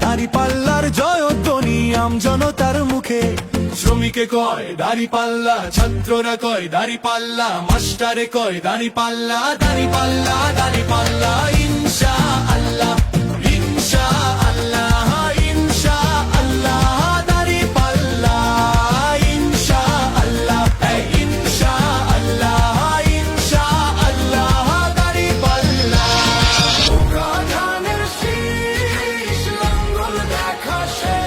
দাঁড়িপাল্লার জয়ধ্বনি আমজনতার মুখে। শ্রমিকে কয় দাঁড়িপাল্লা, ছাত্ররা কয় দাঁড়িপাল্লা, মাস্টারে কয় দাঁড়িপাল্লা, দাঁড়িপাল্লা দাঁড়িপাল্লা ইনশাআল্লাহ, ইনশাআল্লাহ, ইনশাআল্লাহ দাঁড়িপাল্লা, ইনশাআল্লাহ, ইনশাআল্লাহ, ইনশাআল্লাহ দাঁড়িপাল্লা। উগ্র ধানের শীষ লাঙ্গল দেখা শেষ।